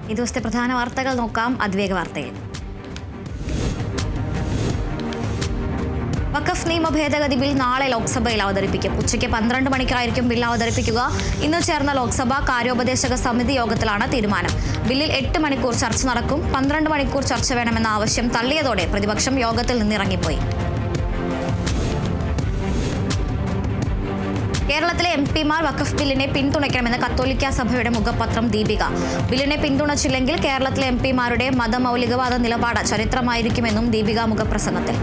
ഈ ദിവസത്തെ പ്രധാന വാർത്തകൾ നോക്കാം. അതിവേഗ വാർത്തയിൽ വഖഫ് നിയമ ഭേദഗതി ബിൽ നാളെ ലോക്സഭയിൽ അവതരിപ്പിക്കും. ഉച്ചയ്ക്ക് 12 മണിക്കായിരിക്കും ബിൽ അവതരിപ്പിക്കുക. ഇന്ന് ചേർന്ന ലോക്സഭ കാര്യോപദേശക സമിതി യോഗത്തിലാണ് തീരുമാനം. ബില്ലിൽ 8 മണിക്കൂർ ചർച്ച നടക്കും. 12 മണിക്കൂർ ചർച്ച വേണമെന്ന ആവശ്യം തള്ളിയതോടെ പ്രതിപക്ഷം യോഗത്തിൽ നിന്നിറങ്ങിപ്പോയി. കേരളത്തിലെ എംപിമാർ വഖഫ് ബില്ലിനെ പിന്തുണയ്ക്കണമെന്ന് കത്തോലിക്ക സഭയുടെ മുഖപത്രം ദീപിക. ബില്ലിനെ പിന്തുണച്ചില്ലെങ്കിൽ കേരളത്തിലെ എംപിമാരുടെ മതമൗലികവാദ നിലപാട് ചരിത്രമായിരിക്കുമെന്നും ദീപിക മുഖപ്രസംഗത്തിൽ.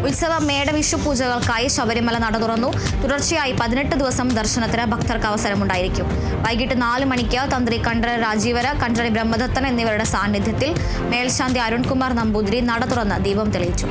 ഉത്സവ മേടവിഷു പൂജകൾക്കായി ശബരിമല നട തുറന്നു. തുടർച്ചയായി 18 ദിവസം ദർശനത്തിന് ഭക്തർക്ക് അവസരമുണ്ടായിരിക്കും. വൈകിട്ട് 4 മണിക്ക് തന്ത്രി കണ്ഠരര് രാജീവര്, കണ്ഠരര് ബ്രഹ്മദത്തൻ എന്നിവരുടെ സാന്നിധ്യത്തിൽ മേൽശാന്തി അരുൺകുമാർ നമ്പൂതിരി നട തുറന്ന് ദീപം തെളിയിച്ചു.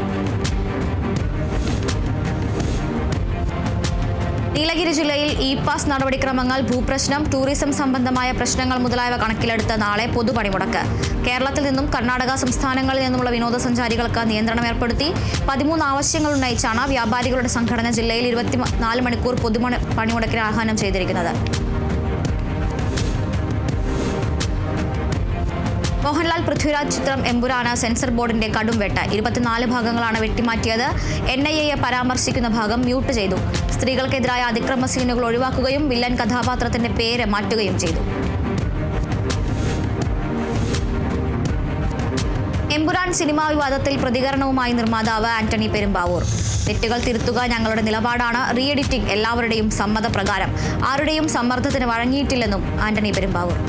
നീലഗിരി ജില്ലയിൽ ഇ-പാസ് നടപടിക്രമങ്ങൾ, ഭൂപ്രശ്നം, ടൂറിസം സംബന്ധമായ പ്രശ്നങ്ങൾ മുതലായവ കണക്കിലെടുത്ത് നാളെ പൊതുപണിമുടക്ക്. കേരളത്തിൽ നിന്നും കർണാടക സംസ്ഥാനങ്ങളിൽ നിന്നുമുള്ള വിനോദസഞ്ചാരികൾക്ക് നിയന്ത്രണം ഏർപ്പെടുത്തി. 13 ആവശ്യങ്ങൾ ഉന്നയിച്ചാണ് വ്യാപാരികളുടെ സംഘടന ജില്ലയിൽ 24 മണിക്കൂർ പൊതുപണിമുടക്കിന് ആഹ്വാനം ചെയ്തിരിക്കുന്നത്. മോഹൻലാൽ പൃഥ്വിരാജ് ചിത്രം എമ്പുരാന് സെൻസർ ബോർഡിന്റെ കടുംവെട്ട്. 24 ഭാഗങ്ങളാണ് വെട്ടിമാറ്റിയത്. NIAയെ പരാമർശിക്കുന്ന ഭാഗം മ്യൂട്ട് ചെയ്തു. സ്ത്രീകൾക്കെതിരായ അതിക്രമ സീനുകൾ ഒഴിവാക്കുകയും വില്ലൻ കഥാപാത്രത്തിന്റെ പേര് മാറ്റുകയും ചെയ്തു. എമ്പുരാൻ സിനിമാ വിവാദത്തിൽ പ്രതികരണവുമായി നിർമ്മാതാവ് ആന്റണി പെരുമ്പാവൂർ. തെറ്റുകൾ തിരുത്തുക ഞങ്ങളുടെ നിലപാടാണ്. റീ എഡിറ്റിംഗ് എല്ലാവരുടെയും സമ്മതപ്രകാരം. ആരുടെയും സമ്മർദ്ദത്തിന് വഴങ്ങിയിട്ടില്ലെന്നും ആന്റണി പെരുമ്പാവൂർ.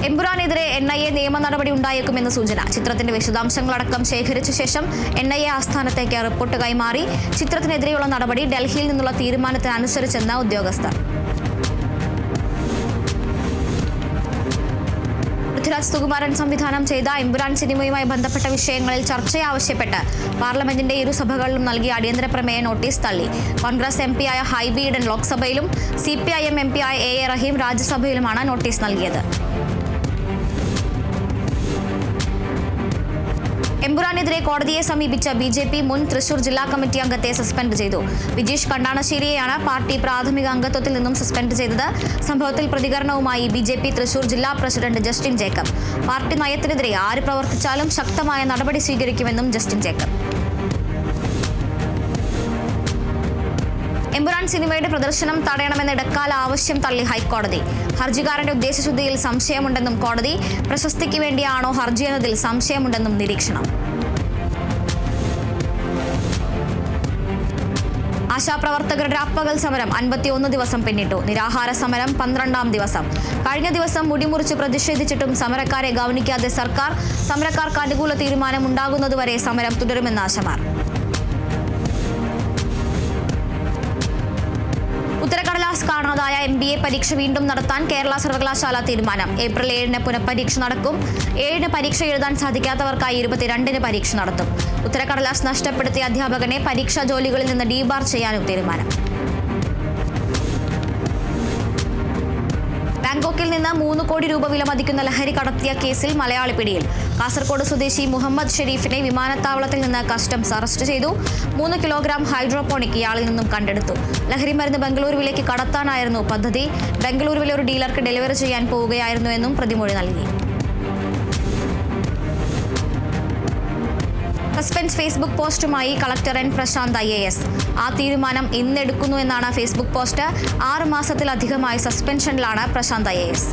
എമ്പുരാനെതിരെ NIA നിയമ നടപടി ഉണ്ടായേക്കുമെന്ന് സൂചന. ചിത്രത്തിന്റെ വിശദാംശങ്ങളടക്കം ശേഖരിച്ച ശേഷം NIA ആസ്ഥാനത്തേക്ക് റിപ്പോർട്ട് കൈമാറി. ചിത്രത്തിനെതിരെയുള്ള നടപടി ഡൽഹിയിൽ നിന്നുള്ള തീരുമാനത്തിനനുസരിച്ചെന്ന് ഉദ്യോഗസ്ഥർ. പൃഥ്വിരാജ് സുകുമാരൻ സംവിധാനം ചെയ്ത എമ്പുരാൻ സിനിമയുമായി ബന്ധപ്പെട്ട വിഷയങ്ങളിൽ ചർച്ചയാവശ്യപ്പെട്ട് പാർലമെന്റിന്റെ ഇരുസഭകളിലും നൽകിയ അടിയന്തര പ്രമേയ നോട്ടീസ് തള്ളി. കോൺഗ്രസ് MP ആയ ഹൈബി ഈഡൻ ലോക്സഭയിലും CPIM MP ആയ A.A. റഹീം രാജ്യസഭയിലുമാണ് നോട്ടീസ് നൽകിയത്. എമ്പുരാനെതിരെ കോടതിയെ സമീപിച്ച BJP മുൻ തൃശൂർ ജില്ലാ കമ്മിറ്റി അംഗത്തെ സസ്പെൻഡ് ചെയ്തു. വിജീഷ് കണ്ടാണശ്ശേരിയെയാണ് പാർട്ടി പ്രാഥമിക അംഗത്വത്തിൽ നിന്നും സസ്പെൻഡ് ചെയ്തത്. സംഭവത്തിൽ പ്രതികരണവുമായി BJP തൃശൂർ ജില്ലാ പ്രസിഡന്റ് ജസ്റ്റിൻ ജേക്കബ്. പാർട്ടി നയത്തിനെതിരെ ആര് പ്രവർത്തിച്ചാലും ശക്തമായ നടപടി സ്വീകരിക്കുമെന്നും ജസ്റ്റിൻ ജേക്കബ്. എമ്പുരാൻ സിനിമയുടെ പ്രദർശനം തടയണമെന്ന ഇടക്കാല ആവശ്യം തള്ളി ഹൈക്കോടതി. ഹർജിക്കാരന്റെ ഉദ്ദേശശുദ്ധിയിൽ സംശയമുണ്ടെന്നും കോടതി. പ്രശസ്തിക്ക് വേണ്ടിയാണോ ഹർജി എന്നതിൽ സംശയമുണ്ടെന്നും നിരീക്ഷണം. ആശാപ്രവർത്തകരുടെ രാപ്പകൽ സമരം 51 ദിവസം പിന്നിട്ടു. നിരാഹാര സമരം 12ാം ദിവസം. കഴിഞ്ഞ ദിവസം മുടിമുറിച്ച് പ്രതിഷേധിച്ചിട്ടും സമരക്കാരെ ഗൗനിക്കാതെ സർക്കാർ. സമരക്കാർക്ക് അനുകൂല തീരുമാനം ഉണ്ടാകുന്നതുവരെ സമരം തുടരുമെന്ന് ആശമാർ. ഉത്തരക്കടലാസ് കാണാതായ MBA പരീക്ഷ വീണ്ടും നടത്താൻ കേരള സർവകലാശാല തീരുമാനം. ഏപ്രിൽ 7-ന് പുനഃപരീക്ഷ നടക്കും. 7-ന് പരീക്ഷ എഴുതാൻ സാധിക്കാത്തവർക്കായി 22-ന് പരീക്ഷ നടത്തും. ഉത്തരക്കടലാസ് നഷ്ടപ്പെടുത്തിയ അധ്യാപകനെ പരീക്ഷാ ജോലികളിൽ നിന്ന് ഡീബാർ ചെയ്യാനും തീരുമാനം. ബാങ്കോക്കിൽ നിന്ന് 3 കോടി രൂപ വിലമതിക്കുന്ന ലഹരി കടത്തിയ കേസിൽ മലയാളി പിടിയിൽ. കാസർഗോഡ് സ്വദേശി മുഹമ്മദ് ഷെരീഫിനെ വിമാനത്താവളത്തിൽ നിന്ന് കസ്റ്റംസ് അറസ്റ്റ് ചെയ്തു. 3 കിലോഗ്രാം ഹൈഡ്രോപോണിക് ഇയാളിൽ നിന്നും കണ്ടെടുത്തു. ലഹരി മരുന്ന് ബംഗളൂരുവിലേക്ക് കടത്താനായിരുന്നു പദ്ധതി. ബംഗളൂരുവിലെ ഒരു ഡീലർക്ക് ഡെലിവറി ചെയ്യാൻ പോവുകയായിരുന്നു എന്നും പ്രതിമൊഴി നൽകി. സസ്പെൻസ് ഫേസ്ബുക്ക് പോസ്റ്റുമായി കളക്ടർ N. പ്രശാന്ത് IAS. ആ തീരുമാനം ഇന്നെടുക്കുന്നു എന്നാണ് ഫേസ്ബുക്ക് പോസ്റ്റ്. 6 മാസത്തിലധികമായി സസ്പെൻഷനിലാണ് പ്രശാന്ത് IAS.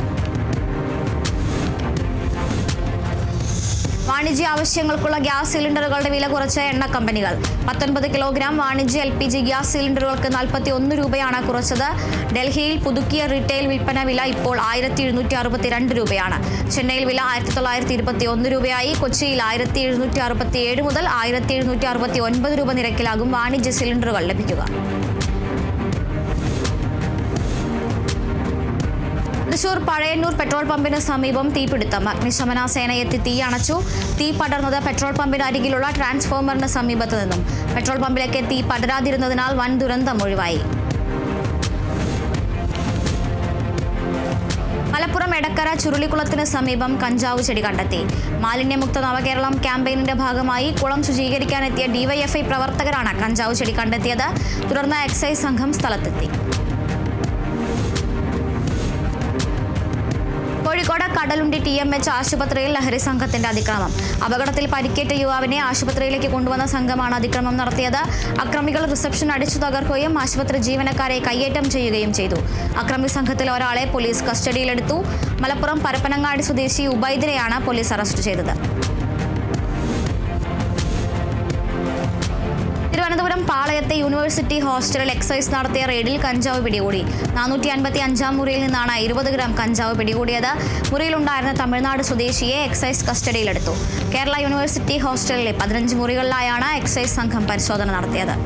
വാണിജ്യ ആവശ്യങ്ങൾക്കുള്ള ഗ്യാസ് സിലിണ്ടറുകളുടെ വില കുറച്ച എണ്ണ കമ്പനികൾ. 19 കിലോഗ്രാം വാണിജ്യ LPG ഗ്യാസ് സിലിണ്ടറുകൾക്ക് 41 രൂപയാണ് കുറച്ചത്. ഡൽഹിയിൽ പുതുക്കിയ റീറ്റെയിൽ വിൽപ്പന വില ഇപ്പോൾ 1762 രൂപയാണ്. ചെന്നൈയിൽ വില 1921 രൂപയായി. കൊച്ചിയിൽ 1767 മുതൽ 1769 രൂപ നിരക്കിലാകും വാണിജ്യ സിലിണ്ടറുകൾ ലഭിക്കുക. തൃശൂർ പഴയന്നൂർ പെട്രോൾ പമ്പിന് സമീപം തീപിടുത്തം. അഗ്നിശമന സേനയെത്തി തീ അണച്ചു. തീ പടർന്നത് പെട്രോൾ പമ്പിന് അരികിലുള്ള ട്രാൻസ്ഫോമറിന് സമീപത്തു നിന്നും. പെട്രോൾ പമ്പിലേക്ക് തീ പടരാതിരുന്നതിനാൽ വൻ ദുരന്തം ഒഴിവായി. മലപ്പുറം എടക്കര ചുരുളിക്കുളത്തിന് സമീപം കഞ്ചാവ് ചെടി കണ്ടെത്തി. മാലിന്യമുക്ത നവകേരളം ക്യാമ്പയിനിന്റെ ഭാഗമായി കുളം ശുചീകരിക്കാനെത്തിയ ഡിവൈഎഫ്ഐ പ്രവർത്തകരാണ് കഞ്ചാവ് ചെടി കണ്ടെത്തിയത്. തുടർന്ന് എക്സൈസ് സംഘം സ്ഥലത്തെത്തി. കോഴിക്കോട് കടലുണ്ടി TMH ആശുപത്രിയിൽ ലഹരി സംഘത്തിന്റെ അതിക്രമം. അപകടത്തിൽ പരിക്കേറ്റ യുവാവിനെ ആശുപത്രിയിലേക്ക് കൊണ്ടുവന്ന സംഘമാണ് അതിക്രമം നടത്തിയത്. അക്രമികൾ റിസപ്ഷൻ അടിച്ചു തകർക്കുകയും ആശുപത്രി ജീവനക്കാരെ കയ്യേറ്റം ചെയ്യുകയും ചെയ്തു. അക്രമി സംഘത്തിൽ ഒരാളെ പോലീസ് കസ്റ്റഡിയിലെടുത്തു. മലപ്പുറം പരപ്പനങ്ങാടി സ്വദേശി ഉബൈദിനെയാണ് പോലീസ് അറസ്റ്റ് ചെയ്തത്. തിരുവനന്തപുരം പാളയത്തെ യൂണിവേഴ്സിറ്റി ഹോസ്റ്റലിൽ എക്സൈസ് നടത്തിയ റെയ്ഡിൽ കഞ്ചാവ് പിടികൂടി. 455 മുറിയിൽ നിന്നാണ് 20 ഗ്രാം കഞ്ചാവ് പിടികൂടിയത്. മുറിയിലുണ്ടായിരുന്ന തമിഴ്നാട് സ്വദേശിയെ എക്സൈസ് കസ്റ്റഡിയിലെടുത്തു. കേരള യൂണിവേഴ്സിറ്റി ഹോസ്റ്റലിലെ 15 മുറികളിലായാണ് എക്സൈസ് സംഘം പരിശോധന നടത്തിയത്.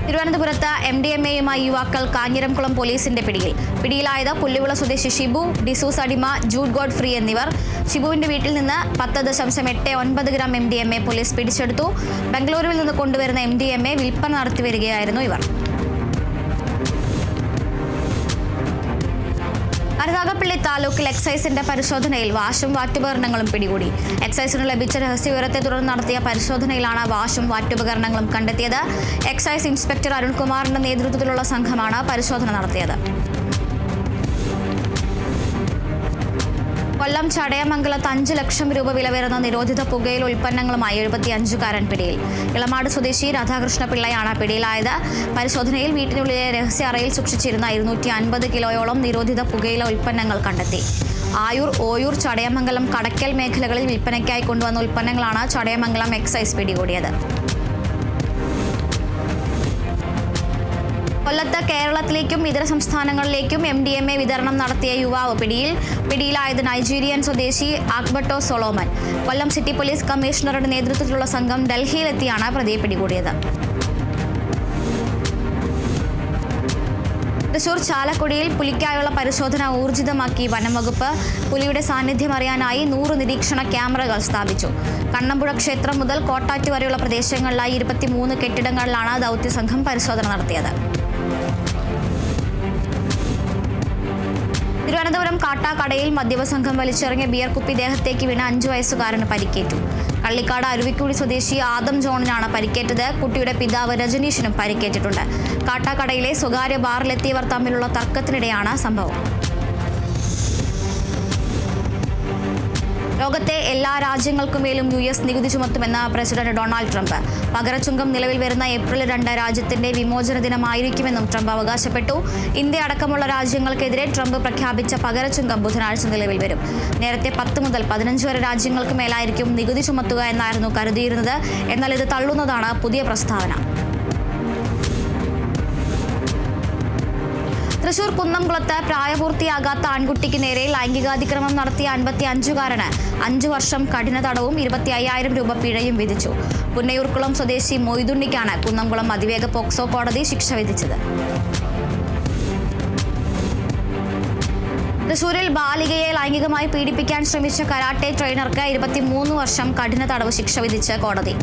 തിരുവനന്തപുരത്ത് MDMAയുമായി യുവാക്കൾ കാഞ്ഞിരംകുളം പോലീസിന്റെ പിടിയിൽ. പിടിയിലായത് പുല്ലുവിള സ്വദേശി ഷിബു, ഡിസൂസ് അടിമ, ജൂഡ് ഗോഡ്ഫ്രീ എന്നിവർ. ഷിബുവിന്റെ വീട്ടിൽ നിന്ന് 10.89 ഗ്രാം MDMA പോലീസ് പിടിച്ചെടുത്തു. ബംഗളൂരുവിൽ നിന്ന് കൊണ്ടുവരുന്ന MDMA വിൽപ്പന നടത്തി വരികയായിരുന്നു ഇവർ. കരുനാഗപ്പള്ളി താലൂക്കിൽ എക്സൈസിന്റെ പരിശോധനയിൽ വാഷും വാറ്റുപകരണങ്ങളും പിടികൂടി. എക്സൈസിന് ലഭിച്ച രഹസ്യവിവരത്തെ തുടർന്ന് നടത്തിയ പരിശോധനയിലാണ് വാഷും വാറ്റുപകരണങ്ങളും കണ്ടെത്തിയത്. എക്സൈസ് ഇൻസ്പെക്ടർ അരുൺകുമാറിന്റെ നേതൃത്വത്തിലുള്ള സംഘമാണ് പരിശോധന നടത്തിയത്. കൊല്ലം ചടയമംഗലത്ത് 5 ലക്ഷം രൂപ വില വരുന്ന നിരോധിത പുകയില ഉൽപ്പന്നങ്ങളുമായി 75കാരൻ പിടിയിൽ. ഇളമാട് സ്വദേശി രാധാകൃഷ്ണ പിള്ളയാണ് പിടിയിലായത്. പരിശോധനയിൽ വീട്ടിനുള്ളിലെ രഹസ്യ അറയിൽ സൂക്ഷിച്ചിരുന്ന 250 കിലോയോളം നിരോധിത പുകയില ഉൽപ്പന്നങ്ങൾ കണ്ടെത്തി. ആയൂർ, ഓയൂർ, ചടയമംഗലം, കടക്കൽ മേഖലകളിൽ വിൽപ്പനയ്ക്കായി കൊണ്ടുവന്ന ഉൽപ്പന്നങ്ങളാണ് ചടയമംഗലം എക്സൈസ് പിടികൂടിയത്. കൊല്ലത്ത് കേരളത്തിലേക്കും ഇതര സംസ്ഥാനങ്ങളിലേക്കും MDMA വിതരണം നടത്തിയ യുവാവ് പിടിയിലായത് നൈജീരിയൻ സ്വദേശി ആക്ബട്ടോ സൊളോമൻ. കൊല്ലം സിറ്റി പോലീസ് കമ്മീഷണറുടെ നേതൃത്വത്തിലുള്ള സംഘം ഡൽഹിയിലെത്തിയാണ് പ്രതിയെ പിടികൂടിയത്. തൃശൂർ ചാലക്കുടിയിൽ പുലിക്കായുള്ള പരിശോധന ഊർജിതമാക്കി വനംവകുപ്പ്. പുലിയുടെ സാന്നിധ്യം അറിയാനായി 100 നിരീക്ഷണ ക്യാമറകൾ സ്ഥാപിച്ചു. കണ്ണമ്പുഴ ക്ഷേത്രം മുതൽ കോട്ടാറ്റ് വരെയുള്ള പ്രദേശങ്ങളിലായി 23 കെട്ടിടങ്ങളിലാണ് ദൗത്യസംഘം പരിശോധന നടത്തിയത്. തിരുവനന്തപുരം കാട്ടാക്കടയിൽ മദ്യപസംഘം വലിച്ചെറിഞ്ഞ ബിയർ കുപ്പി ദേഹത്തേക്ക് വീണ 5 വയസ്സുകാരന് പരിക്കേറ്റു. കള്ളിക്കാട് അരുവിക്കുടി സ്വദേശി ആദം ജോണിനാണ് പരിക്കേറ്റത്. കുട്ടിയുടെ പിതാവ് രജനീഷിനും പരിക്കേറ്റിട്ടുണ്ട്. കാട്ടാക്കടയിലെ സ്വകാര്യ ബാറിലെത്തിയവർ തമ്മിലുള്ള തർക്കത്തിനിടെയാണ് സംഭവം. ലോകത്തെ എല്ലാ രാജ്യങ്ങൾക്കുമേലും US നികുതി ചുമത്തുമെന്ന് പ്രസിഡന്റ് ഡൊണാൾഡ് ട്രംപ്. പകരച്ചുങ്കം നിലവിൽ വരുന്ന ഏപ്രിൽ 2 രാജ്യത്തിന്റെ വിമോചന ദിനമായിരിക്കുമെന്നും ട്രംപ് അവകാശപ്പെട്ടു. ഇന്ത്യ അടക്കമുള്ള രാജ്യങ്ങൾക്കെതിരെ ട്രംപ് പ്രഖ്യാപിച്ച പകരച്ചുങ്കം ബുധനാഴ്ച നിലവിൽ വരും. നേരത്തെ 10 മുതൽ 15 വരെ രാജ്യങ്ങൾക്ക് മേലായിരിക്കും നികുതി ചുമത്തുക എന്നായിരുന്നു കരുതിയിരുന്നത്. എന്നാൽ ഇത് തള്ളുന്നതാണ് പുതിയ പ്രസ്താവന. തൃശൂർ കുന്നംകുളത്ത് പ്രായപൂർത്തിയാകാത്ത ആൺകുട്ടിക്ക് നേരെ ലൈംഗികാതിക്രമം നടത്തിയ 55കാരന് 5 വർഷം കഠിന തടവും 25,000 രൂപ പിഴയും വിധിച്ചു. പുന്നയൂർക്കുളം സ്വദേശി മൊയ്തുണ്ണിക്കാണ് കുന്നംകുളം അതിവേഗ പോക്സോ കോടതി ശിക്ഷ വിധിച്ചത്. തൃശൂരിൽ ബാലികയെ ലൈംഗികമായി പീഡിപ്പിക്കാൻ ശ്രമിച്ച കരാട്ടെ ട്രെയിനർക്ക് 23 വർഷം കഠിന തടവ് ശിക്ഷ വിധിച്ച് കോടതി.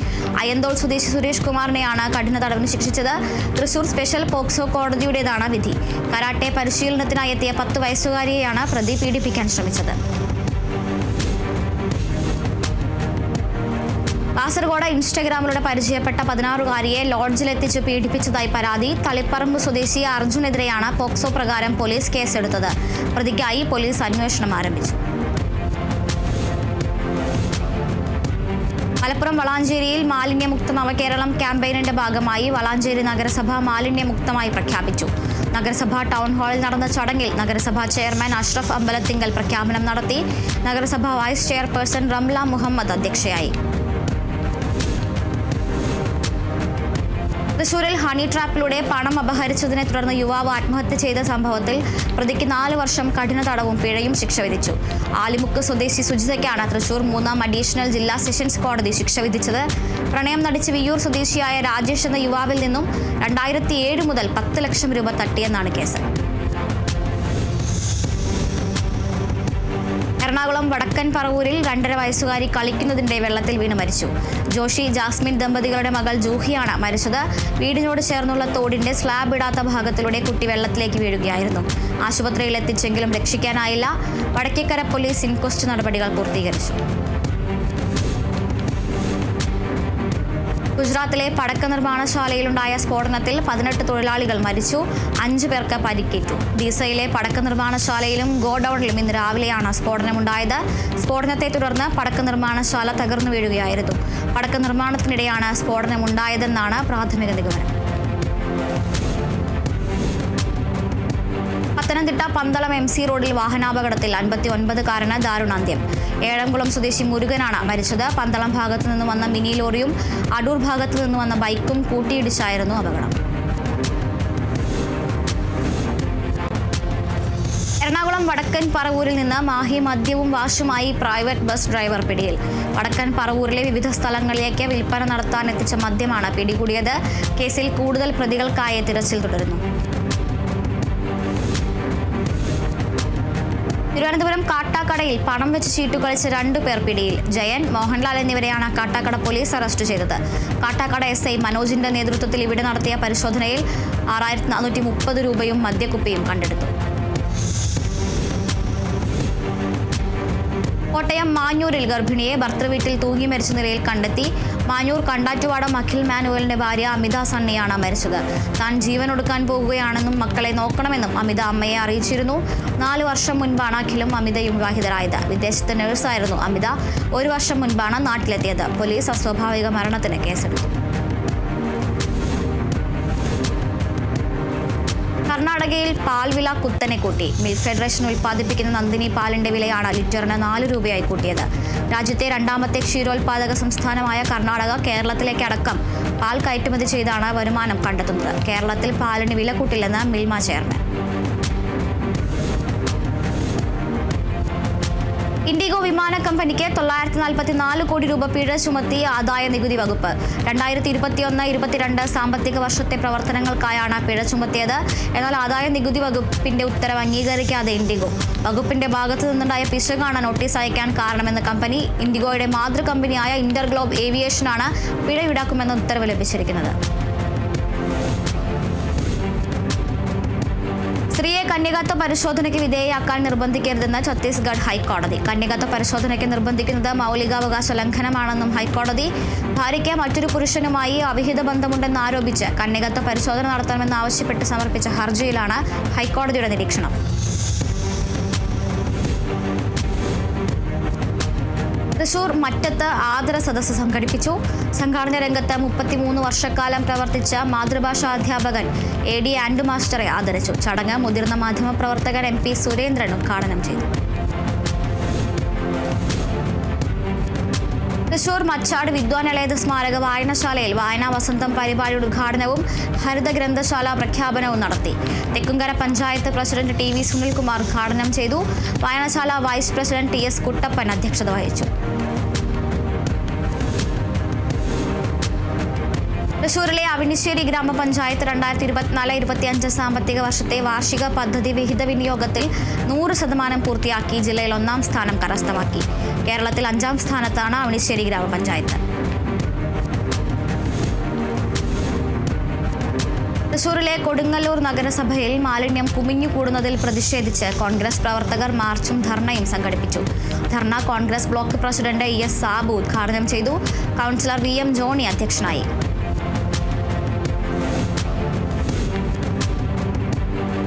അയ്യന്തോൾ സ്വദേശി സുരേഷ് കുമാറിനെയാണ് കഠിന തടവിന് ശിക്ഷിച്ചത്. തൃശൂർ സ്പെഷ്യൽ പോക്സോ കോടതിയുടേതാണ് വിധി. കരാട്ടെ പരിശീലനത്തിനായി എത്തിയ 10 വയസ്സുകാരിയെയാണ് പ്രതി പീഡിപ്പിക്കാൻ ശ്രമിച്ചത്. കാസർഗോഡ് ഇൻസ്റ്റഗ്രാമിലൂടെ പരിചയപ്പെട്ട 16കാരിയെ ലോഡ്ജിലെത്തിച്ച് പീഡിപ്പിച്ചതായി പരാതി. തളിപ്പറമ്പ് സ്വദേശി അർജുനെതിരെയാണ് പോക്സോ പ്രകാരം പോലീസ് കേസെടുത്തത്. പ്രതിക്കായി പോലീസ് അന്വേഷണം ആരംഭിച്ചു. മലപ്പുറം വളാഞ്ചേരിയിൽ മാലിന്യമുക്ത നവകേരളം ക്യാമ്പയിനിന്റെ ഭാഗമായി വളാഞ്ചേരി നഗരസഭ മാലിന്യമുക്തമായി പ്രഖ്യാപിച്ചു. നഗരസഭ ടൗൺ ഹാളിൽ നടന്ന ചടങ്ങിൽ നഗരസഭാ ചെയർമാൻ അഷ്റഫ് അമ്പലത്തിങ്കൽ പ്രഖ്യാപനം നടത്തി. നഗരസഭ വൈസ് ചെയർപേഴ്സൺ റംല മുഹമ്മദ് അധ്യക്ഷയായി. തൃശൂരിൽ ഹണി ട്രാപ്പിലൂടെ പണം അപഹരിച്ചതിനെ തുടർന്ന് യുവാവ് ആത്മഹത്യ ചെയ്ത സംഭവത്തിൽ പ്രതിക്ക് 4 വർഷം കഠിന തടവും പിഴയും ശിക്ഷ വിധിച്ചു. ആലിമുക്ക് സ്വദേശി സുജിതയ്ക്കാണ് തൃശൂർ 3ാം അഡീഷണൽ ജില്ലാ സെഷൻസ് കോടതി ശിക്ഷ വിധിച്ചത്. പ്രണയം നടിച്ച് വിയ്യൂർ സ്വദേശിയായ രാജേഷ് എന്ന യുവാവിൽ നിന്നും 2007 മുതൽ 10 ലക്ഷം രൂപ തട്ടിയെന്നാണ് കേസ്. എറണാകുളം വടക്കൻ പറവൂരിൽ 2.5 വയസ്സുകാരി കളിക്കുന്നതിനിടെ വെള്ളത്തിൽ വീണ് മരിച്ചു. ജോഷി ജാസ്മിൻ ദമ്പതികളുടെ മകൾ ജൂഹിയാണ് മരിച്ചത്. വീടിനോട് ചേർന്നുള്ള തോടിന്റെ സ്ലാബ് ഇടാത്ത ഭാഗത്തിലൂടെ കുട്ടി വെള്ളത്തിലേക്ക് വീഴുകയായിരുന്നു. ആശുപത്രിയിൽ എത്തിച്ചെങ്കിലും രക്ഷിക്കാനായില്ല. വടക്കേക്കര പോലീസ് ഇൻക്വസ്റ്റ് നടപടികൾ പൂർത്തീകരിച്ചു. ഗുജറാത്തിലെ പടക്ക നിർമ്മാണശാലയിലുണ്ടായ സ്ഫോടനത്തിൽ 18 തൊഴിലാളികൾ മരിച്ചു. 5 പേർക്ക് പരിക്കേറ്റു. ദീസയിലെ പടക്ക നിർമ്മാണശാലയിലും ഗോഡൌണിലും ഇന്ന് രാവിലെയാണ് സ്ഫോടനമുണ്ടായത്. സ്ഫോടനത്തെ തുടർന്ന് പടക്ക നിർമ്മാണശാല തകർന്നു വീഴുകയായിരുന്നു. പടക്ക നിർമ്മാണത്തിനിടെയാണ് സ്ഫോടനമുണ്ടായതെന്നാണ് പ്രാഥമിക നിഗമനം. പത്തനംതിട്ട പന്തളം MC റോഡിൽ വാഹനാപകടത്തിൽ 59-കാരന് ദാരുണാന്ത്യം. ഏഴംകുളം സ്വദേശി മുരുകനാണ് മരിച്ചത്. പന്തളം ഭാഗത്തു നിന്ന് വന്ന മിനി ലോറിയും അടൂർ ഭാഗത്തു നിന്ന് വന്ന ബൈക്കും കൂട്ടിയിടിച്ചായിരുന്നു അപകടം. എറണാകുളം വടക്കൻ പറവൂരിൽ നിന്ന് മാഹി മദ്യവും വാഷുമായി പ്രൈവറ്റ് ബസ് ഡ്രൈവർ പിടിയിൽ. വടക്കൻ പറവൂരിലെ വിവിധ സ്ഥലങ്ങളിലേക്ക് വിൽപ്പന നടത്താൻ എത്തിച്ച മദ്യമാണ് പിടികൂടിയത്. കേസിൽ കൂടുതൽ പ്രതികൾക്കായി തിരച്ചിൽ തുടരുന്നു. തിരുവനന്തപുരം കാട്ടാക്കടയിൽ പണം വെച്ച് ചീട്ടു കളിച്ച 2 പേർ പിടിയിൽ. ജയൻ, മോഹൻലാൽ എന്നിവരെയാണ് കാട്ടാക്കട പോലീസ് അറസ്റ്റ് ചെയ്തത്. കാട്ടാക്കട SI മനോജിന്റെ നേതൃത്വത്തിൽ ഇവിടെ നടത്തിയ പരിശോധനയിൽ 6430 രൂപയും മദ്യക്കുപ്പിയും കണ്ടെടുത്തു. കോട്ടയം മാഞ്ഞൂരിൽ ഗർഭിണിയെ ഭർത്തൃവീട്ടിൽ തൂങ്ങി മരിച്ച നിലയിൽ കണ്ടെത്തി. മാഞ്ഞൂർ കണ്ടാറ്റുവാടം അഖിൽ മാനുവലിന്റെ ഭാര്യ അമിത സണ്ണിയാണ് മരിച്ചത്. താൻ ജീവനൊടുക്കാൻ പോകുകയാണെന്നും മക്കളെ നോക്കണമെന്നും അമിത അമ്മയെ അറിയിച്ചിരുന്നു. 4 വർഷം മുൻപാണ് അഖിലും അമിതയും വിവാഹിതരായത്. വിദേശത്തെ നഴ്സായിരുന്നു അമിത. 1 വർഷം മുൻപാണ് നാട്ടിലെത്തിയത്. പോലീസ് അസ്വാഭാവിക മരണത്തിന് കേസെടുത്തു. കർണാടകയിൽ പാൽ വില കുത്തനെ കൂട്ടി. മിൽക്ക് ഫെഡറേഷൻ ഉൽപ്പാദിപ്പിക്കുന്ന നന്ദിനി പാലിന്റെ വിലയാണ് ലിറ്ററിന് 4 രൂപയായി കൂട്ടിയത്. രാജ്യത്തെ 2ാമത്തെ ക്ഷീരോത്പാദക സംസ്ഥാനമായ കർണാടക കേരളത്തിലേക്കടക്കം പാൽ കയറ്റുമതി ചെയ്താണ് വരുമാനം കണ്ടെത്തുന്നത്. കേരളത്തിൽ പാലിന് വില കൂട്ടില്ലെന്ന് മിൽമ ചെയർമാൻ. ഇൻഡിഗോ വിമാന കമ്പനിക്ക് 944 കോടി രൂപ പിഴ ചുമത്തി ആദായ നികുതി വകുപ്പ്. 2021-22 സാമ്പത്തിക വർഷത്തെ പ്രവർത്തനങ്ങൾക്കായാണ് പിഴ ചുമത്തിയത്. എന്നാൽ ആദായ നികുതി വകുപ്പിന്റെ ഉത്തരവ് അംഗീകരിക്കാതെ ഇൻഡിഗോ. വകുപ്പിന്റെ ഭാഗത്തു നിന്നുണ്ടായ പിശകാണ് നോട്ടീസ് അയക്കാൻ കാരണമെന്ന് കമ്പനി. ഇൻഡിഗോയുടെ മാതൃ കമ്പനിയായ ഇന്റർഗ്ലോബ് ഏവിയേഷനാണ് പിഴ ഈടാക്കുമെന്ന ഉത്തരവ് ലഭിച്ചിരിക്കുന്നത്. സ്ത്രീയെ കന്യകാത്വ പരിശോധനയ്ക്ക് വിധേയയാക്കാൻ നിർബന്ധിക്കരുതെന്ന് ഛത്തീസ്ഗഡ് ഹൈക്കോടതി. കന്യകാത്വ പരിശോധനയ്ക്ക് നിർബന്ധിക്കുന്നത് മൗലികാവകാശ ലംഘനമാണെന്നും ഹൈക്കോടതി. ഭാര്യയ്ക്ക് മറ്റൊരു പുരുഷനുമായി അവിഹിത ബന്ധമുണ്ടെന്ന് ആരോപിച്ച് കന്യകാത്വ പരിശോധന നടത്തണമെന്നാവശ്യപ്പെട്ട് സമർപ്പിച്ച ഹർജിയിലാണ് ഹൈക്കോടതിയുടെ നിരീക്ഷണം. തൃശൂർ മറ്റത്ത് ആദര സദസ്സ് സംഘടിപ്പിച്ചു. സംഘാടന രംഗത്ത് 33 വർഷക്കാലം പ്രവർത്തിച്ച മാതൃഭാഷാ അധ്യാപകൻ AD ആൻഡു മാസ്റ്ററെ ആദരിച്ചു. ചടങ്ങ് മുതിർന്ന മാധ്യമപ്രവർത്തകൻ MP സുരേന്ദ്രൻ ഉദ്ഘാടനം ചെയ്തു. തൃശൂർ മച്ചാട് വിദ്വാനിലയ സ്മാരക വായനശാലയിൽ വായനാ വസന്തം പരിപാടിയുടെ ഉദ്ഘാടനവും ഹരിത ഗ്രന്ഥശാല പ്രഖ്യാപനവും നടത്തി. തെക്കുംകര പഞ്ചായത്ത് പ്രസിഡന്റ് TV സുനിൽകുമാർ ഉദ്ഘാടനം ചെയ്തു. വായനശാല വൈസ് പ്രസിഡന്റ് TS കുട്ടപ്പൻ അധ്യക്ഷത വഹിച്ചു. തൃശൂരിലെ അവിണിശ്ശേരി ഗ്രാമപഞ്ചായത്ത് 2024-25 സാമ്പത്തിക വർഷത്തെ വാർഷിക പദ്ധതി വിഹിത വിനിയോഗത്തിൽ 100% പൂർത്തിയാക്കി. ജില്ലയിൽ 1ാം സ്ഥാനം കരസ്ഥമാക്കി. കേരളത്തിൽ 5ാം സ്ഥാനത്താണ് അവിണിശ്ശേരി ഗ്രാമപഞ്ചായത്ത്. തൃശൂരിലെ കൊടുങ്ങല്ലൂർ നഗരസഭയിൽ മാലിന്യം കുമിഞ്ഞുകൂടുന്നതിൽ പ്രതിഷേധിച്ച് കോൺഗ്രസ് പ്രവർത്തകർ മാർച്ചും ധർണയും സംഘടിപ്പിച്ചു. ധർണ Congress block president ES Sabu ഉദ്ഘാടനം ചെയ്തു. കൗൺസിലർ VM ജോണി അധ്യക്ഷനായി.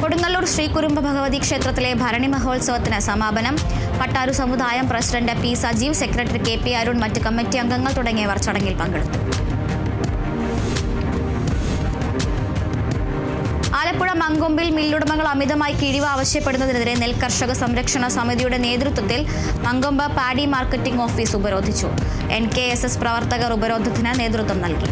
കൊടുങ്ങല്ലൂർ ശ്രീകുരുമ്പ ഭഗവതി ക്ഷേത്രത്തിലെ ഭരണി മഹോത്സവത്തിന് സമാപനം. പട്ടാരു സമുദായം president P Sajeev, secretary KP Arun, മറ്റ് കമ്മിറ്റി അംഗങ്ങൾ തുടങ്ങിയവർ ചടങ്ങിൽ പങ്കെടുത്തു. ആലപ്പുഴ മങ്കൊമ്പിൽ മില്ലുടമകൾ അമിതമായി കിഴിവ് ആവശ്യപ്പെടുന്നതിനെതിരെ നെൽകർഷക സംരക്ഷണ സമിതിയുടെ നേതൃത്വത്തിൽ മങ്കൊമ്പ് പാഡി മാർക്കറ്റിംഗ് ഓഫീസ് ഉപരോധിച്ചു. NKSS പ്രവർത്തകർ ഉപരോധത്തിന് നേതൃത്വം നൽകി.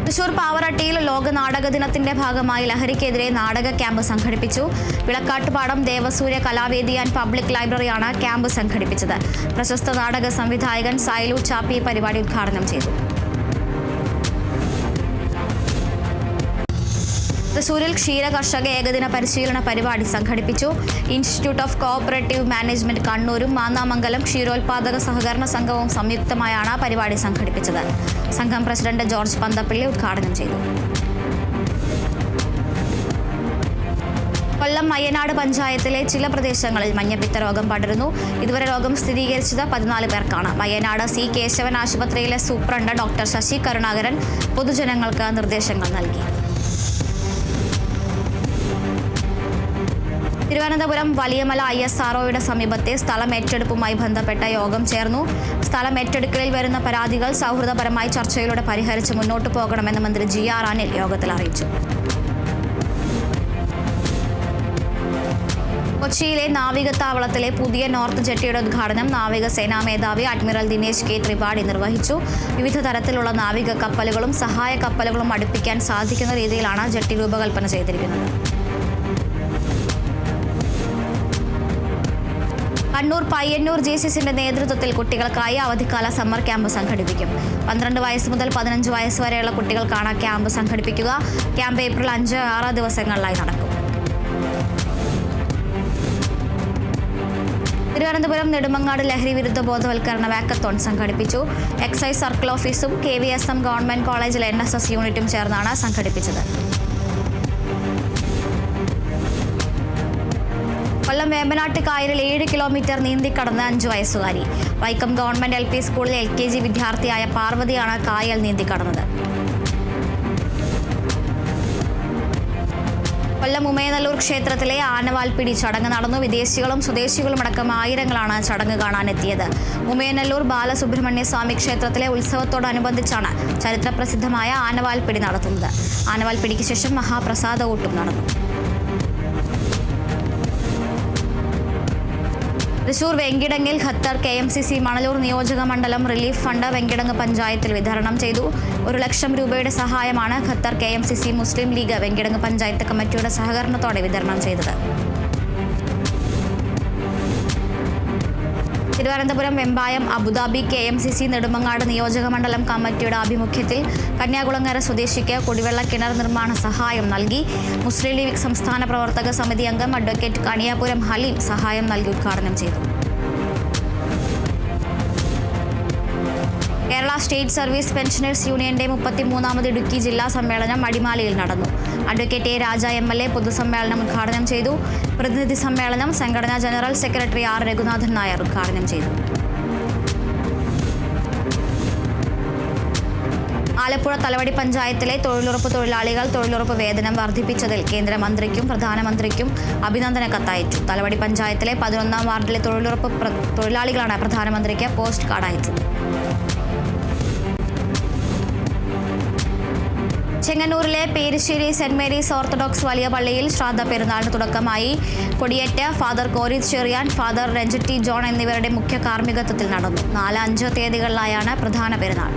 തൃശൂർ പാവറട്ടിയിൽ ലോക നാടക ദിനത്തിന്റെ ഭാഗമായി ലഹരിക്കെതിരെ നാടക ക്യാമ്പ് സംഘടിപ്പിച്ചു. വിളക്കാട്ടുപാടം ദേവസൂര്യ കലാവേദി ആൻഡ് പബ്ലിക് ലൈബ്രറിയാണ് ക്യാമ്പ് സംഘടിപ്പിച്ചത്. പ്രശസ്ത നാടക സംവിധായകൻ സൈലു ചാപ്പി പരിപാടി ഉദ്ഘാടനം ചെയ്തു. തൃശൂരിൽ ക്ഷീര കർഷക ഏകദിന പരിശീലന പരിപാടി സംഘടിപ്പിച്ചു. ഇൻസ്റ്റിറ്റ്യൂട്ട് ഓഫ് കോഓപ്പറേറ്റീവ് മാനേജ്മെന്റ് കണ്ണൂരും മാന്നാമംഗലം ക്ഷീരോത്പാദക സഹകരണ സംഘവും സംയുക്തമായാണ് പരിപാടി സംഘടിപ്പിച്ചത്. സംഘം പ്രസിഡന്റ് ജോർജ് പന്തപ്പള്ളി ഉദ്ഘാടനം ചെയ്തു. കൊല്ലം മയ്യനാട് പഞ്ചായത്തിലെ ചില പ്രദേശങ്ങളിൽ മഞ്ഞപ്പിത്ത രോഗം പടരുന്നു. ഇതുവരെ രോഗം സ്ഥിരീകരിച്ചത് 14 പേർക്കാണ്. മയ്യനാട് സി കേശവൻ ആശുപത്രിയിലെ സൂപ്രണ്ട് ഡോക്ടർ ശശി കരുണാകരൻ പൊതുജനങ്ങൾക്ക് നിർദ്ദേശങ്ങൾ നൽകി. തിരുവനന്തപുരം വലിയമല ISROയുടെ സമീപത്തെ സ്ഥലം ഏറ്റെടുപ്പുമായി ബന്ധപ്പെട്ട യോഗം ചേർന്നു. സ്ഥലം ഏറ്റെടുക്കലിൽ വരുന്ന പരാതികൾ സൗഹൃദപരമായി ചർച്ചയിലൂടെ പരിഹരിച്ച് മുന്നോട്ടു പോകണമെന്ന് മന്ത്രി GR അനിൽ യോഗത്തിൽ അറിയിച്ചു. കൊച്ചിയിലെ നാവികത്താവളത്തിലെ പുതിയ നോർത്ത് ജെട്ടിയുടെ ഉദ്ഘാടനം നാവികസേനാ മേധാവി അഡ്മിറൽ ദിനേശ് K ത്രിപാഠി നിർവഹിച്ചു. വിവിധ തരത്തിലുള്ള നാവിക കപ്പലുകളും സഹായ കപ്പലുകളും അടുപ്പിക്കാൻ സാധിക്കുന്ന രീതിയിലാണ് ജെട്ടി രൂപകൽപ്പന ചെയ്തിരിക്കുന്നത്. കണ്ണൂർ പയ്യന്നൂർ JCSന്റെ നേതൃത്വത്തിൽ കുട്ടികൾക്കായി അവധിക്കാല സമ്മർ ക്യാമ്പ് സംഘടിപ്പിക്കും. 12 വയസ്സ് മുതൽ 15 വയസ്സ് വരെയുള്ള കുട്ടികൾക്കാണ് ക്യാമ്പ് സംഘടിപ്പിക്കുക. ക്യാമ്പ് ഏപ്രിൽ 5-6 ദിവസങ്ങളിലായി നടക്കും. തിരുവനന്തപുരം നെടുമങ്ങാട് ലഹരി വിരുദ്ധ ബോധവൽക്കരണ വാക്കത്തോൺ സംഘടിപ്പിച്ചു. എക്സൈസ് സർക്കിൾ ഓഫീസും KVSM ഗവൺമെന്റ് കോളേജിലെ NSS യൂണിറ്റും ചേർന്നാണ് സംഘടിപ്പിച്ചത്. കൊല്ലം വേമ്പനാട്ട് കായലിൽ 7 കിലോമീറ്റർ നീന്തിക്കടന്ന് 5 വയസ്സുകാരി. വൈക്കം ഗവൺമെന്റ് LP സ്കൂളിലെ LKG വിദ്യാർത്ഥിയായ പാർവതിയാണ് കായൽ നീന്തിക്കടന്നത്. കൊല്ലം ഉമയനല്ലൂർ ക്ഷേത്രത്തിലെ ആനവാൽപ്പിടി ചടങ്ങ് നടന്നു. വിദേശികളും സ്വദേശികളും അടക്കം ആയിരങ്ങളാണ് ചടങ്ങ് കാണാനെത്തിയത്. ഉമയനല്ലൂർ ബാലസുബ്രഹ്മണ്യ സ്വാമി ക്ഷേത്രത്തിലെ ഉത്സവത്തോടനുബന്ധിച്ചാണ് ചരിത്രപ്രസിദ്ധമായ ആനവാൽപ്പിടി നടത്തുന്നത്. ആനവാൽപ്പിടിക്ക് ശേഷം മഹാപ്രസാദ ഊട്ടും നടന്നു. തൃശൂർ വെങ്കിടങ്ങിൽ ഖത്തർ KMCC മണലൂർ നിയോജക മണ്ഡലം റിലീഫ് ഫണ്ട് വെങ്കിടങ്ങ് പഞ്ചായത്തിൽ വിതരണം ചെയ്തു. 1 ലക്ഷം രൂപയുടെ സഹായമാണ് ഖത്തർ KMCC മുസ്ലിം ലീഗ് വെങ്കിടങ്ങ് പഞ്ചായത്ത് കമ്മിറ്റിയുടെ സഹകരണത്തോടെ വിതരണം ചെയ്തത്. തിരുവനന്തപുരം വെമ്പായം അബുദാബി KMCC നെടുമങ്ങാട് നിയോജക മണ്ഡലം കമ്മിറ്റിയുടെ ആഭിമുഖ്യത്തിൽ കന്യാകുളങ്ങര സ്വദേശിക്ക് കുടിവെള്ള കിണർ നിർമ്മാണ സഹായം നൽകി. മുസ്ലിം ലീഗ് സംസ്ഥാന പ്രവർത്തക സമിതി അംഗം അഡ്വക്കേറ്റ് കണിയാപുരം ഹലീം സഹായം നൽകി ഉദ്ഘാടനം ചെയ്തു. കേരള സ്റ്റേറ്റ് സർവീസ് പെൻഷനേഴ്സ് യൂണിയന്റെ 33ാമത് ഇടുക്കി ജില്ലാ സമ്മേളനം അടിമാലിയിൽ നടന്നു. അഡ്വക്കേറ്റ് A രാജ MLA പൊതുസമ്മേളനം ഉദ്ഘാടനം ചെയ്തു. പ്രതിനിധി സമ്മേളനം സംഘടനാ general secretary R Raghunathan Nair ഉദ്ഘാടനം ചെയ്തു. ആലപ്പുഴ തലവടി പഞ്ചായത്തിലെ തൊഴിലുറപ്പ് തൊഴിലാളികൾ തൊഴിലുറപ്പ് വേതനം വർദ്ധിപ്പിച്ചതിൽ കേന്ദ്രമന്ത്രിക്കും പ്രധാനമന്ത്രിക്കും അഭിനന്ദന കത്തയച്ചു. തലവടി പഞ്ചായത്തിലെ 11ാം വാർഡിലെ തൊഴിലുറപ്പ് തൊഴിലാളികളാണ് പ്രധാനമന്ത്രിക്ക് പോസ്റ്റ് കാർഡ് അയച്ചത്. ചെങ്ങന്നൂരിലെ പേരിശ്ശേരി സെന്റ് മേരീസ് ഓർത്തഡോക്സ് വലിയ പള്ളിയിൽ ശ്രാദ്ധ പെരുന്നാളിന് തുടക്കമായി. കൊടിയേറ്റ് ഫാദർ കോരിസ് ചെറിയാൻ, ഫാദർ രഞ്ജിറ്റി ജോൺ എന്നിവരുടെ മുഖ്യ കാർമ്മികത്വത്തിൽ നടന്നു. 4-5 തീയതികളിലായാണ് പ്രധാന പെരുന്നാൾ.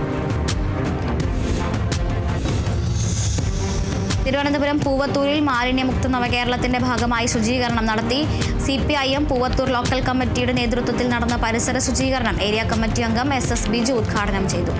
തിരുവനന്തപുരം പൂവത്തൂരിൽ മാലിന്യമുക്ത നവകേരളത്തിന്റെ ഭാഗമായി ശുചീകരണം നടത്തി. CPIM പൂവത്തൂർ ലോക്കൽ കമ്മിറ്റിയുടെ നേതൃത്വത്തിൽ നടന്ന പരിസര ശുചീകരണം ഏരിയ കമ്മിറ്റി അംഗം SS ബിജു ഉദ്ഘാടനം ചെയ്തു.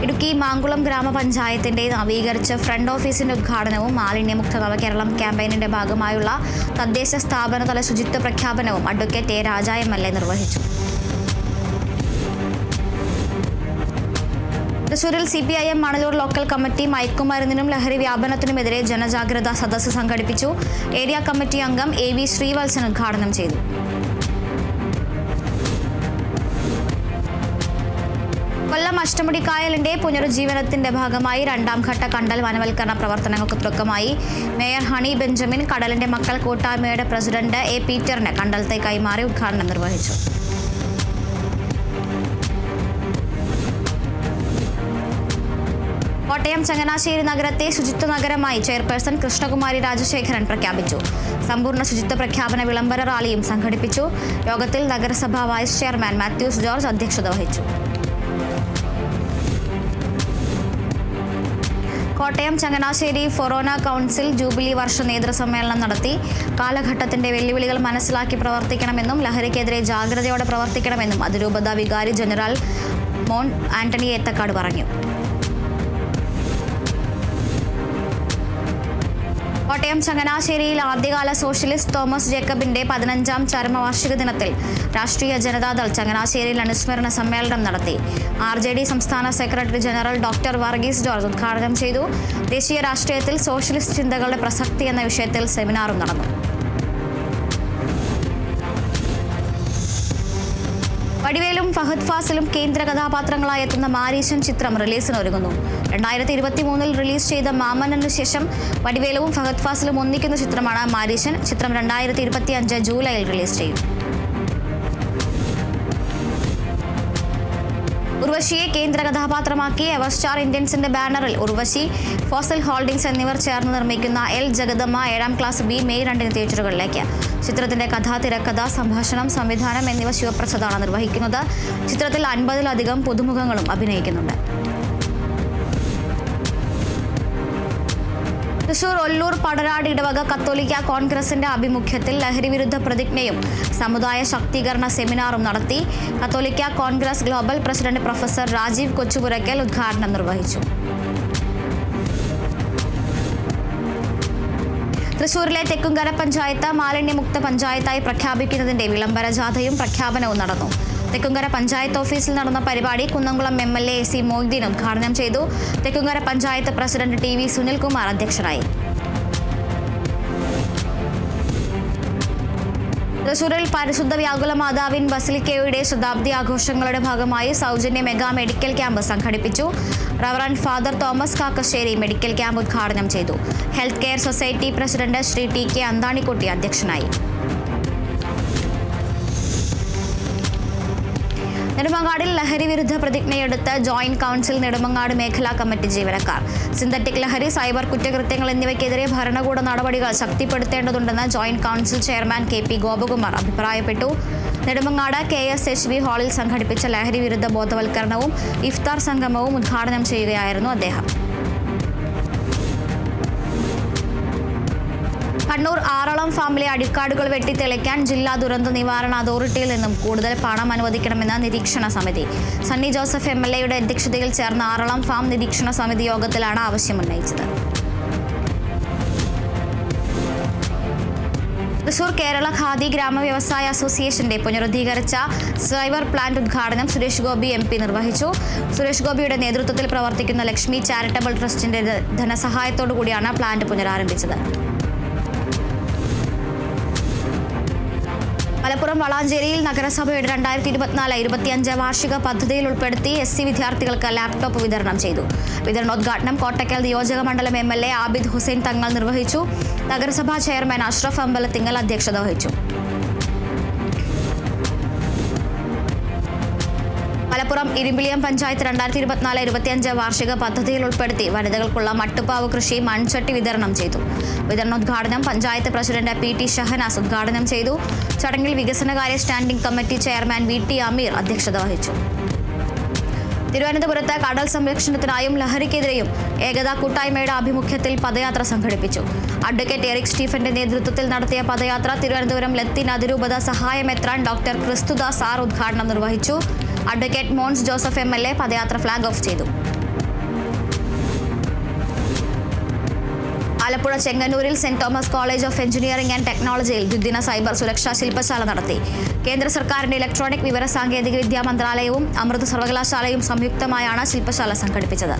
ഇടുക്കി മാങ്കുളം ഗ്രാമപഞ്ചായത്തിന്റെ നവീകരിച്ച ഫ്രണ്ട് ഓഫീസിന്റെ ഉദ്ഘാടനവും മാലിന്യമുക്ത നവകേരളം ക്യാമ്പയിനിന്റെ ഭാഗമായുള്ള തദ്ദേശ സ്ഥാപനതല ശുചിത്വ പ്രഖ്യാപനവും അഡ്വക്കേറ്റ് A രാജ MLA നിർവഹിച്ചു. തൃശൂരിൽ CPIM മണലൂർ ലോക്കൽ കമ്മിറ്റി മയക്കുമരുന്നിനും ലഹരി വ്യാപനത്തിനുമെതിരെ ജനജാഗ്രതാ സദസ്സ് സംഘടിപ്പിച്ചു. ഏരിയ കമ്മിറ്റി അംഗം AV ശ്രീവത്സൻ ഉദ്ഘാടനം ചെയ്തു. കൊല്ലം അഷ്ടമുടിക്കായലിന്റെ പുനരുജ്ജീവനത്തിന്റെ ഭാഗമായി 2ാം ഘട്ട കണ്ടൽ വനവൽക്കരണ പ്രവർത്തനങ്ങൾക്ക് തുടക്കമായി. മേയർ ഹണി ബെഞ്ചമിൻ കടലിന്റെ മക്കൾ കൂട്ടായ്മയുടെ പ്രസിഡന്റ് A പീറ്ററിന് കണ്ടൽ തൈ കൈമാറി ഉദ്ഘാടനം നിർവഹിച്ചു. കോട്ടയം ചങ്ങനാശ്ശേരി നഗരത്തെ ശുചിത്വ നഗരമായി ചെയർപേഴ്സൺ കൃഷ്ണകുമാരി രാജശേഖരൻ പ്രഖ്യാപിച്ചു. സമ്പൂർണ്ണ ശുചിത്വ പ്രഖ്യാപന വിളംബര റാലിയും സംഘടിപ്പിച്ചു. യോഗത്തിൽ നഗരസഭാ വൈസ് ചെയർമാൻ മാത്യൂസ് ജോർജ് അധ്യക്ഷത വഹിച്ചു. കോട്ടയം ചങ്ങനാശ്ശേരി ഫൊറോന കൗൺസിൽ ജൂബിലി വർഷ നേതൃസമ്മേളനം നടത്തി. കാലഘട്ടത്തിന്റെ വെല്ലുവിളികൾ മനസ്സിലാക്കി പ്രവർത്തിക്കണമെന്നും ലഹരിക്കെതിരെ ജാഗ്രതയോടെ പ്രവർത്തിക്കണമെന്നും അതിരൂപത വികാരി ജനറൽ മോൺ ആന്റണി ഏത്തക്കാട് പറഞ്ഞു. കോട്ടയം ചങ്ങനാശ്ശേരിയിൽ ആദ്യകാല സോഷ്യലിസ്റ്റ് തോമസ് ജേക്കബിന്റെ 15ാം ചരമവാർഷിക ദിനത്തിൽ രാഷ്ട്രീയ ജനതാദൾ ചങ്ങനാശ്ശേരിയിൽ അനുസ്മരണ സമ്മേളനം നടത്തി. RJD സംസ്ഥാന secretary general doctor Varghese George ഉദ്ഘാടനം ചെയ്തു. ദേശീയ രാഷ്ട്രീയത്തിൽ സോഷ്യലിസ്റ്റ് ചിന്തകളുടെ പ്രസക്തി എന്ന വിഷയത്തിൽ സെമിനാറും നടന്നു. വടിവേലും ഫഹദ് ഫാസിലും കേന്ദ്ര കഥാപാത്രങ്ങളായി എത്തുന്ന മാരീശൻ ചിത്രം റിലീസിനൊരുങ്ങുന്നു. 2023 റിലീസ് ചെയ്ത മാമനു ശേഷം വടിവേലുവും ഫഹദ് ഫാസിലും ഒന്നിക്കുന്ന ചിത്രമാണ് മാരീശൻ. ചിത്രം 2025 ജൂലൈയിൽ റിലീസ് ചെയ്യും. ഉർവശിയെ കേന്ദ്ര കഥാപാത്രമാക്കി എവർസ്റ്റാർ ഇന്ത്യൻസിന്റെ ബാനറിൽ ഉർവശി, ഫോസൽ ഹോൾഡിംഗ്സ് എന്നിവർ ചേർന്ന് നിർമ്മിക്കുന്ന L Jagadamma 7ാം class B May 2 തിയേറ്ററുകളിലേക്ക്. ചിത്രത്തിന്റെ കഥ, തിരക്കഥ, സംഭാഷണം, സംവിധാനം എന്നിവ ശിവപ്രസാദാണ് നിർവഹിക്കുന്നത്. ചിത്രത്തിൽ 50-ലധികം പുതുമുഖങ്ങളും അഭിനയിക്കുന്നുണ്ട്. തൃശൂർ ഒല്ലൂർ പടരാട് ഇടവക കത്തോലിക്ക കോൺഗ്രസിന്റെ ആഭിമുഖ്യത്തിൽ ലഹരി വിരുദ്ധ പ്രതിജ്ഞയും സമുദായ ശാക്തീകരണ സെമിനാറും നടത്തി. കത്തോലിക്ക Congress global president professor Rajeev Kochupurakkal ഉദ്ഘാടനം നിർവഹിച്ചു. തൃശൂരിലെ തെക്കുംകര പഞ്ചായത്ത് മാലിന്യമുക്ത പഞ്ചായത്തായി പ്രഖ്യാപിക്കുന്നതിന്റെ വിളംബര ജാഥയും പ്രഖ്യാപനവും നടന്നു. തെക്കുംകര പഞ്ചായത്ത് ഓഫീസിൽ നടന്ന പരിപാടി കുന്നംകുളം MLA AC മൊയ്തീൻ ഉദ്ഘാടനം ചെയ്തു. തെക്കുംകര പഞ്ചായത്ത് പ്രസിഡന്റ് TV സുനിൽകുമാർ അധ്യക്ഷനായി. തൃശൂരിൽ പരിശുദ്ധ വ്യാകുല മാതാവിൻ ബസിലിക്കയുടെ ശതാബ്ദി ആഘോഷങ്ങളുടെ ഭാഗമായി സൗജന്യ മെഗാ മെഡിക്കൽ ക്യാമ്പ് സംഘടിപ്പിച്ചു. Reverend father Thomas Kakkassery medical camp ഉദ്ഘാടനം ചെയ്തു. Health care society president Shri TK അന്താണിക്കുട്ടി അധ്യക്ഷനായി. നെടുമങ്ങാടിൽ ലഹരി വിരുദ്ധ പ്രതിജ്ഞയെടുത്ത് ജോയിന്റ് കൗൺസിൽ നെടുമങ്ങാട് മേഖലാ കമ്മിറ്റി ജീവനക്കാർ. സിന്തറ്റിക് ലഹരി, സൈബർ കുറ്റകൃത്യങ്ങൾ എന്നിവയ്ക്കെതിരെ ഭരണകൂട നടപടികൾ ശക്തിപ്പെടുത്തേണ്ടതുണ്ടെന്ന് joint council chairman KP Gopakumar അഭിപ്രായപ്പെട്ടു. നെടുമങ്ങാട് KSHB ഹാളിൽ സംഘടിപ്പിച്ച ലഹരി വിരുദ്ധ ബോധവൽക്കരണവും ഇഫ്താർ സംഗമവും ഉദ്ഘാടനം ചെയ്യുകയായിരുന്നു അദ്ദേഹം. കണ്ണൂർ ആറളം ഫാമിലെ അടിക്കാടുകൾ വെട്ടിത്തെളിക്കാൻ ജില്ലാ ദുരന്ത നിവാരണ അതോറിറ്റിയിൽ നിന്നും കൂടുതൽ പണം അനുവദിക്കണമെന്ന നിരീക്ഷണ സമിതി. സണ്ണി ജോസഫ് MLA അധ്യക്ഷതയിൽ ചേർന്ന ആറളം ഫാം നിരീക്ഷണ സമിതി യോഗത്തിലാണ് ആവശ്യമുന്നയിച്ചത്. തൃശൂർ കേരള ഖാദി ഗ്രാമ വ്യവസായ അസോസിയേഷന്റെ പുനരുദ്ധീകരിച്ച സൈബർ പ്ലാന്റ് ഉദ്ഘാടനം സുരേഷ് ഗോപി MP നിർവഹിച്ചു. സുരേഷ് ഗോപിയുടെ നേതൃത്വത്തിൽ പ്രവർത്തിക്കുന്ന ലക്ഷ്മി ചാരിറ്റബിൾ ട്രസ്റ്റിന്റെ ധനസഹായത്തോടു കൂടിയാണ് പ്ലാന്റ് പുനരാരംഭിച്ചത്. മലപ്പുറം വളാഞ്ചേരിയിൽ നഗരസഭയുടെ 2024-25 വാർഷിക പദ്ധതിയിൽ ഉൾപ്പെടുത്തി SC വിദ്യാർത്ഥികൾക്ക് ലാപ്ടോപ്പ് വിതരണം ചെയ്തു. വിതരണോദ്ഘാടനം കോട്ടക്കൽ നിയോജക മണ്ഡലം MLA ആബിദ് ഹുസൈൻ തങ്ങൾ നിർവഹിച്ചു. നഗരസഭാ ചെയർമാൻ അഷ്റഫ് അമ്പലത്തിങ്ങൽ അധ്യക്ഷത വഹിച്ചു. മലപ്പുറം ഇരുമ്പിളിയം പഞ്ചായത്ത് 2024-25 വാർഷിക പദ്ധതിയിൽ ഉൾപ്പെടുത്തി വനിതകൾക്കുള്ള മട്ടുപ്പാവ് കൃഷി മൺചട്ടി വിതരണം ചെയ്തു. വിതരണോദ്ഘാടനം പഞ്ചായത്ത് പ്രസിഡന്റ് PT ഷഹനാസ് ഉദ്ഘാടനം ചെയ്തു. ചടങ്ങിൽ വികസനകാര്യ സ്റ്റാൻഡിംഗ് കമ്മിറ്റി ചെയർമാൻ VT അമീർ അധ്യക്ഷത വഹിച്ചു. തിരുവനന്തപുരത്ത് കടൽ സംരക്ഷണത്തിനായും ലഹരിക്കെതിരെയും ഏകതാ കൂട്ടായ്മയുടെ ആഭിമുഖ്യത്തിൽ പദയാത്ര സംഘടിപ്പിച്ചു. അഡ്വക്കേറ്റ് എറിക് സ്റ്റീഫന്റെ നേതൃത്വത്തിൽ നടത്തിയ പദയാത്ര തിരുവനന്തപുരം ലത്തീൻ അതിരൂപത സഹായ മെത്രാൻ ഡോക്ടർ ക്രിസ്തുദാസ് R ഉദ്ഘാടനം നിർവഹിച്ചു. അഡ്വക്കേറ്റ് മോൻസ് ജോസഫ് MLA പദയാത്ര ഫ്ലാഗ് ഓഫ് ചെയ്തു. ആലപ്പുഴ ചെങ്ങന്നൂരിൽ saint Thomas college of engineering and ടെക്നോളജിയിൽ ദ്വിദിന സൈബർ സുരക്ഷാ ശില്പശാല നടത്തി. കേന്ദ്ര സർക്കാരിന്റെ ഇലക്ട്രോണിക് വിവര സാങ്കേതിക വിദ്യാ മന്ത്രാലയവും അമൃത് സർവകലാശാലയും സംയുക്തമായാണ് ശില്പശാല സംഘടിപ്പിച്ചത്.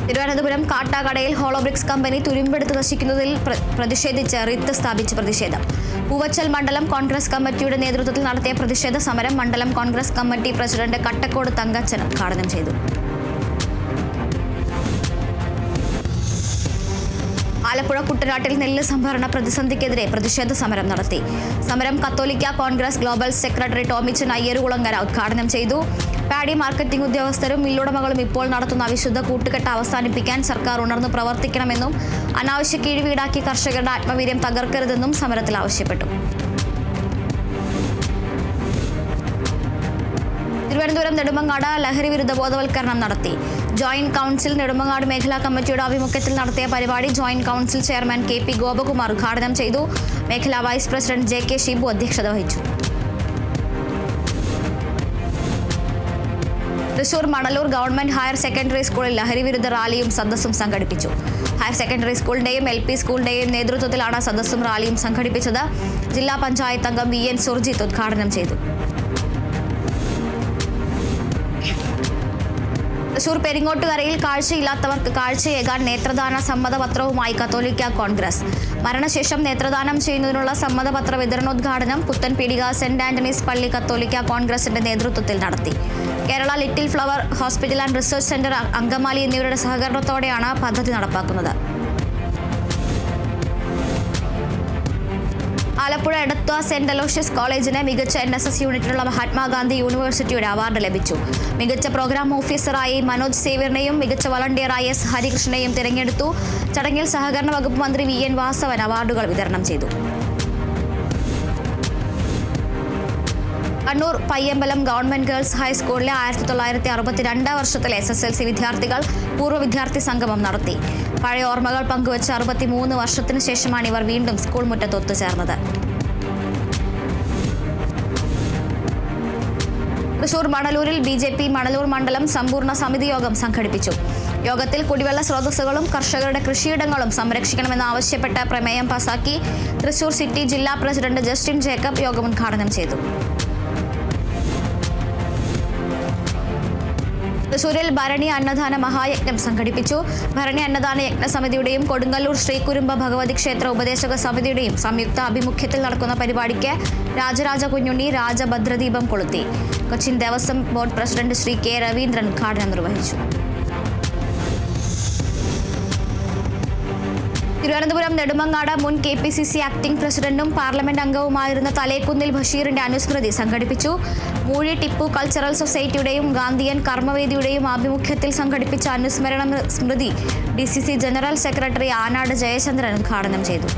തിരുവനന്തപുരം കാട്ടാക്കടയിൽ ഹോളോബ്രിക്സ് കമ്പനി തുരുമ്പെടുത്ത് നശിക്കുന്നതിൽ പ്രതിഷേധിച്ച് റിത്ത് സ്ഥാപിച്ച് പ്രതിഷേധം. പൂവച്ചൽ മണ്ഡലം കോൺഗ്രസ് കമ്മിറ്റിയുടെ നേതൃത്വത്തിൽ നടത്തിയ പ്രതിഷേധ സമരം മണ്ഡലം കോൺഗ്രസ് കമ്മിറ്റി പ്രസിഡന്റ് കട്ടക്കോട് തങ്കച്ചൻ ഉദ്ഘാടനം ചെയ്തു. ആലപ്പുഴ കുട്ടനാട്ടിൽ നെല്ല് സംഭരണ പ്രതിസന്ധിക്കെതിരെ പ്രതിഷേധ സമരം നടത്തി. സമരം കത്തോലിക്ക Congress global secretary Tomichan Ayyarukulangara ഉദ്ഘാടനം ചെയ്തു. പാഡി മാർക്കറ്റിംഗ് ഉദ്യോഗസ്ഥരും മില്ലുടമകളും ഇപ്പോൾ നടത്തുന്ന അവിശുദ്ധ കൂട്ടുകെട്ട് അവസാനിപ്പിക്കാൻ സർക്കാർ ഉണർന്നു പ്രവർത്തിക്കണമെന്നും അനാവശ്യ കീഴ്വീടാക്കി കർഷകരുടെ ആത്മവീര്യം തകർക്കരുതെന്നും സമരത്തിൽ ആവശ്യപ്പെട്ടു. തിരുവനന്തപുരം നെടുമങ്ങാട് ലഹരി വിരുദ്ധ ബോധവൽക്കരണം നടത്തി. ജോയിന്റ് കൗൺസിൽ നെടുമങ്ങാട് മേഖലാ കമ്മിറ്റിയുടെ ആഭിമുഖ്യത്തിൽ നടത്തിയ പരിപാടി joint council chairman KP Gopakumar ഉദ്ഘാടനം ചെയ്തു. മേഖലാ വൈസ് പ്രസിഡന്റ് JK ഷിബു അധ്യക്ഷത വഹിച്ചു. Thrissur Manalur government higher secondary സ്കൂളിൽ ലഹരി വിരുദ്ധ റാലിയും സദസ്സും സംഘടിപ്പിച്ചു. ഹയർ സെക്കൻഡറി സ്കൂളിന്റെയും LP സ്കൂളിന്റെയും നേതൃത്വത്തിലാണ് സദസ്സും റാലിയും സംഘടിപ്പിച്ചത്. ജില്ലാ പഞ്ചായത്ത് അംഗം VN സുർജിത്ത് ഉദ്ഘാടനം ചെയ്തു. തൃശൂർ പെരിങ്ങോട്ടുകരയിൽ കാഴ്ചയില്ലാത്തവർക്ക് കാഴ്ചയേകാൻ നേത്രദാന സമ്മതപത്രവുമായി കത്തോലിക്ക കോൺഗ്രസ്. മരണശേഷം നേത്രദാനം ചെയ്യുന്നതിനുള്ള സമ്മതപത്ര വിതരണോദ്ഘാടനം പുത്തൻപീടിക സെന്റ് ആന്റണീസ് പള്ളി കത്തോലിക്ക കോൺഗ്രസിന്റെ നേതൃത്വത്തിൽ നടത്തി. Kerala little flower hospital and research centre Angamaly എന്നിവരുടെ സഹകരണത്തോടെയാണ് പദ്ധതി നടപ്പാക്കുന്നത്. ആലപ്പുഴ എടത്വ സെന്റ് അലോഷ്യസ് കോളേജിന് മികച്ച NSS യൂണിറ്റിനുള്ള മഹാത്മാഗാന്ധി യൂണിവേഴ്സിറ്റിയുടെ അവാർഡ് ലഭിച്ചു. മികച്ച പ്രോഗ്രാം ഓഫീസറായി മനോജ് സേവ്യറിനെയും മികച്ച വളണ്ടിയറായി S ഹരികൃഷ്ണനെയും തിരഞ്ഞെടുത്തു. ചടങ്ങിൽ സഹകരണ വകുപ്പ് മന്ത്രി VN വാസവൻ അവാർഡുകൾ വിതരണം ചെയ്തു. കണ്ണൂർ പയ്യമ്പലം ഗവൺമെന്റ് ഗേൾസ് ഹൈസ്കൂളിലെ 1962 വർഷത്തിലെ SSLC വിദ്യാർത്ഥികൾ പൂർവ്വ വിദ്യാർത്ഥി സംഗമം നടത്തി. പഴയ ഓർമ്മകൾ പങ്കുവച്ച് 63 വർഷത്തിന് ശേഷമാണ് ഇവർ വീണ്ടും സ്കൂൾ മുറ്റത്ത് ഒത്തുചേർന്നത്. തൃശൂർ മണലൂരിൽ BJP മണലൂർ മണ്ഡലം സമ്പൂർണ്ണ സമിതി യോഗം സംഘടിപ്പിച്ചു. യോഗത്തിൽ കുടിവെള്ള സ്രോതസ്സുകളും കർഷകരുടെ കൃഷിയിടങ്ങളും സംരക്ഷിക്കണമെന്നാവശ്യപ്പെട്ട് പ്രമേയം പാസാക്കി. തൃശൂർ സിറ്റി ജില്ലാ പ്രസിഡന്റ് ജസ്റ്റിൻ ജേക്കബ് യോഗം ഉദ്ഘാടനം ചെയ്തു. തൃശൂരിൽ ഭരണി അന്നദാന മഹായജ്ഞം സംഘടിപ്പിച്ചു. ഭരണി അന്നദാന യജ്ഞ സമിതിയുടെയും കൊടുങ്ങല്ലൂർ ശ്രീകുരുമ്പ ഭഗവതി ക്ഷേത്ര ഉപദേശക സമിതിയുടെയും സംയുക്ത ആഭിമുഖ്യത്തിൽ നടക്കുന്ന പരിപാടിക്ക് രാജരാജ കുഞ്ഞുണ്ണി രാജഭദ്രദീപം കൊളുത്തി. Cochin Devaswom board president Shri K Raveendran ഉദ്ഘാടനം നിർവഹിച്ചു. തിരുവനന്തപുരം നെടുമങ്ങാട് മുൻ KPCC ആക്ടിംഗ് പ്രസിഡന്റും പാർലമെന്റ് അംഗവുമായിരുന്ന തലേക്കുന്നിൽ ബഷീറിന്റെ അനുസ്മൃതി സംഘടിപ്പിച്ചു. മൂഴി ടിപ്പു കൾച്ചറൽ സൊസൈറ്റിയുടെയും ഗാന്ധിയൻ കർമ്മവേദിയുടെയും ആഭിമുഖ്യത്തിൽ സംഘടിപ്പിച്ച അനുസ്മരണ സ്മൃതി DCC general secretary Anad Jayachandran ഉദ്ഘാടനം ചെയ്തു.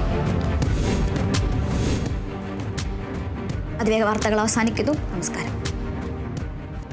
അതിവേഗ വാർത്തകൾ അവസാനിക്കുന്നു. നമസ്കാരം.